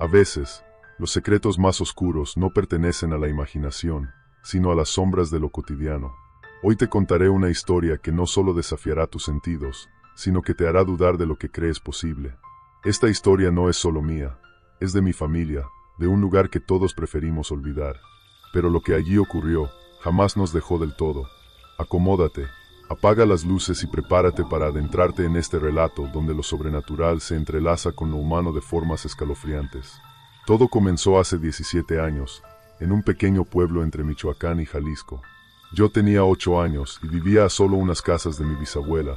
A veces, los secretos más oscuros no pertenecen a la imaginación, sino a las sombras de lo cotidiano. Hoy te contaré una historia que no solo desafiará tus sentidos, sino que te hará dudar de lo que crees posible. Esta historia no es solo mía, es de mi familia, de un lugar que todos preferimos olvidar. Pero lo que allí ocurrió, jamás nos dejó del todo. Acomódate, apaga las luces y prepárate para adentrarte en este relato donde lo sobrenatural se entrelaza con lo humano de formas escalofriantes. Todo comenzó hace 17 años, en un pequeño pueblo entre Michoacán y Jalisco. Yo tenía 8 años y vivía a solo unas casas de mi bisabuela,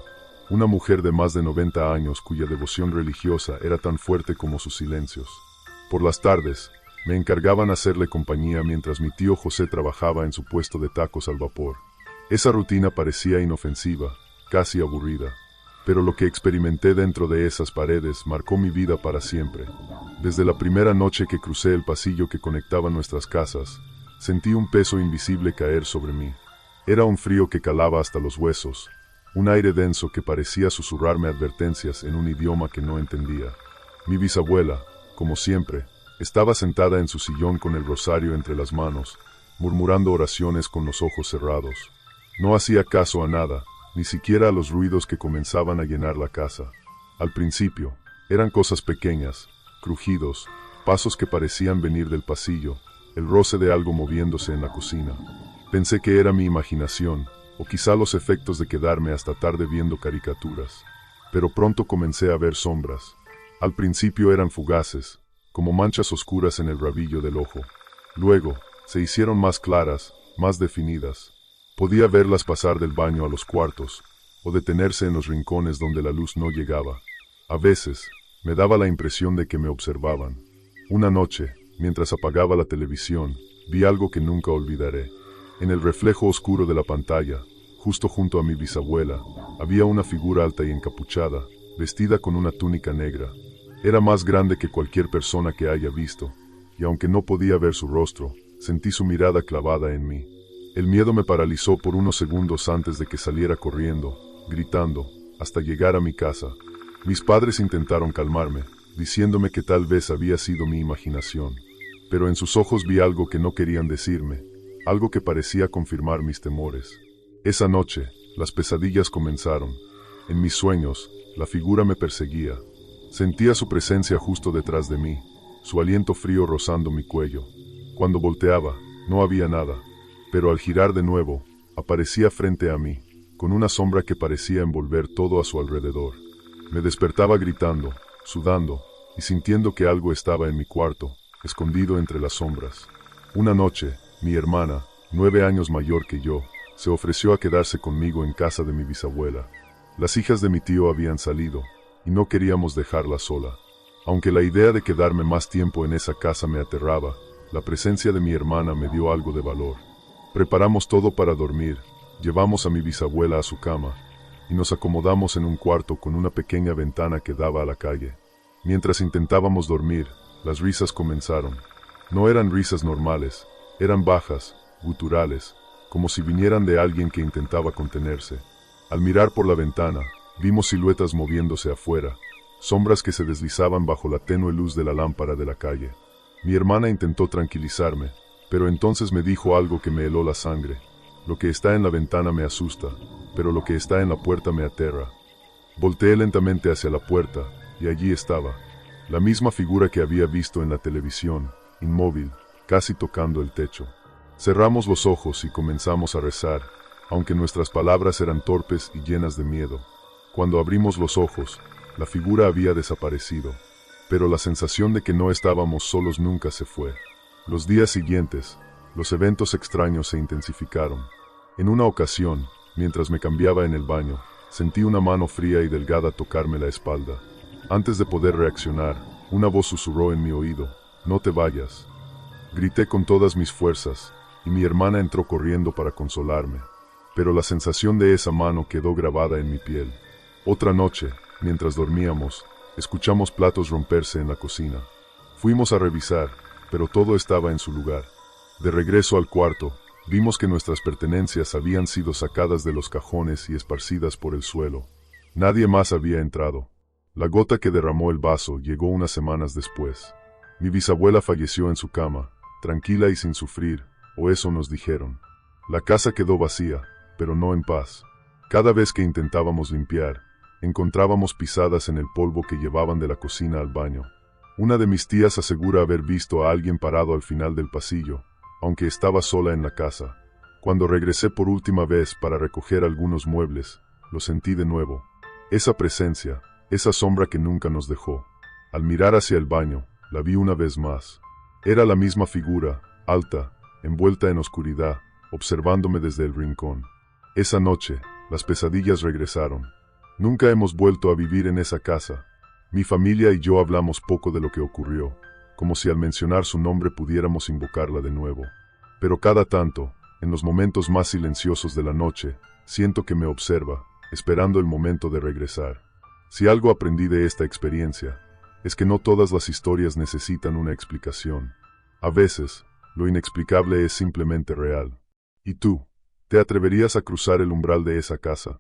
una mujer de más de 90 años cuya devoción religiosa era tan fuerte como sus silencios. Por las tardes, me encargaban hacerle compañía mientras mi tío José trabajaba en su puesto de tacos al vapor. Esa rutina parecía inofensiva, casi aburrida, pero lo que experimenté dentro de esas paredes marcó mi vida para siempre. Desde la primera noche que crucé el pasillo que conectaba nuestras casas, sentí un peso invisible caer sobre mí. Era un frío que calaba hasta los huesos, un aire denso que parecía susurrarme advertencias en un idioma que no entendía. Mi bisabuela, como siempre, estaba sentada en su sillón con el rosario entre las manos, murmurando oraciones con los ojos cerrados. No hacía caso a nada, ni siquiera a los ruidos que comenzaban a llenar la casa. Al principio, eran cosas pequeñas, crujidos, pasos que parecían venir del pasillo, el roce de algo moviéndose en la cocina. Pensé que era mi imaginación, o quizá los efectos de quedarme hasta tarde viendo caricaturas. Pero pronto comencé a ver sombras. Al principio eran fugaces, como manchas oscuras en el rabillo del ojo. Luego, se hicieron más claras, más definidas. Podía verlas pasar del baño a los cuartos, o detenerse en los rincones donde la luz no llegaba. A veces, me daba la impresión de que me observaban. Una noche, mientras apagaba la televisión, vi algo que nunca olvidaré. En el reflejo oscuro de la pantalla, justo junto a mi bisabuela, había una figura alta y encapuchada, vestida con una túnica negra. Era más grande que cualquier persona que haya visto, y aunque no podía ver su rostro, sentí su mirada clavada en mí. El miedo me paralizó por unos segundos antes de que saliera corriendo, gritando, hasta llegar a mi casa. Mis padres intentaron calmarme, diciéndome que tal vez había sido mi imaginación. Pero en sus ojos vi algo que no querían decirme, algo que parecía confirmar mis temores. Esa noche, las pesadillas comenzaron. En mis sueños, la figura me perseguía. Sentía su presencia justo detrás de mí, su aliento frío rozando mi cuello. Cuando volteaba, no había nada, pero al girar de nuevo, aparecía frente a mí, con una sombra que parecía envolver todo a su alrededor. Me despertaba gritando, sudando, y sintiendo que algo estaba en mi cuarto, escondido entre las sombras. Una noche, mi hermana, 9 años mayor que yo, se ofreció a quedarse conmigo en casa de mi bisabuela. Las hijas de mi tío habían salido, y no queríamos dejarla sola. Aunque la idea de quedarme más tiempo en esa casa me aterraba, la presencia de mi hermana me dio algo de valor. Preparamos todo para dormir, llevamos a mi bisabuela a su cama, y nos acomodamos en un cuarto con una pequeña ventana que daba a la calle. Mientras intentábamos dormir, las risas comenzaron. No eran risas normales, eran bajas, guturales, como si vinieran de alguien que intentaba contenerse. Al mirar por la ventana, vimos siluetas moviéndose afuera, sombras que se deslizaban bajo la tenue luz de la lámpara de la calle. Mi hermana intentó tranquilizarme, pero entonces me dijo algo que me heló la sangre. Lo que está en la ventana me asusta, pero lo que está en la puerta me aterra. Volteé lentamente hacia la puerta, y allí estaba, la misma figura que había visto en la televisión, inmóvil, casi tocando el techo. Cerramos los ojos y comenzamos a rezar, aunque nuestras palabras eran torpes y llenas de miedo. Cuando abrimos los ojos, la figura había desaparecido, pero la sensación de que no estábamos solos nunca se fue. Los días siguientes, los eventos extraños se intensificaron. En una ocasión, mientras me cambiaba en el baño, sentí una mano fría y delgada tocarme la espalda. Antes de poder reaccionar, una voz susurró en mi oído: «No te vayas». Grité con todas mis fuerzas, y mi hermana entró corriendo para consolarme. Pero la sensación de esa mano quedó grabada en mi piel. Otra noche, mientras dormíamos, escuchamos platos romperse en la cocina. Fuimos a revisar, pero todo estaba en su lugar. De regreso al cuarto, vimos que nuestras pertenencias habían sido sacadas de los cajones y esparcidas por el suelo. Nadie más había entrado. La gota que derramó el vaso llegó unas semanas después. Mi bisabuela falleció en su cama, tranquila y sin sufrir, o eso nos dijeron. La casa quedó vacía, pero no en paz. Cada vez que intentábamos limpiar, encontrábamos pisadas en el polvo que llevaban de la cocina al baño. Una de mis tías asegura haber visto a alguien parado al final del pasillo, aunque estaba sola en la casa. Cuando regresé por última vez para recoger algunos muebles, lo sentí de nuevo. Esa presencia, esa sombra que nunca nos dejó. Al mirar hacia el baño, la vi una vez más. Era la misma figura, alta, envuelta en oscuridad, observándome desde el rincón. Esa noche, las pesadillas regresaron. Nunca hemos vuelto a vivir en esa casa. Mi familia y yo hablamos poco de lo que ocurrió, como si al mencionar su nombre pudiéramos invocarla de nuevo. Pero cada tanto, en los momentos más silenciosos de la noche, siento que me observa, esperando el momento de regresar. Si algo aprendí de esta experiencia, es que no todas las historias necesitan una explicación. A veces, lo inexplicable es simplemente real. ¿Y tú? ¿Te atreverías a cruzar el umbral de esa casa?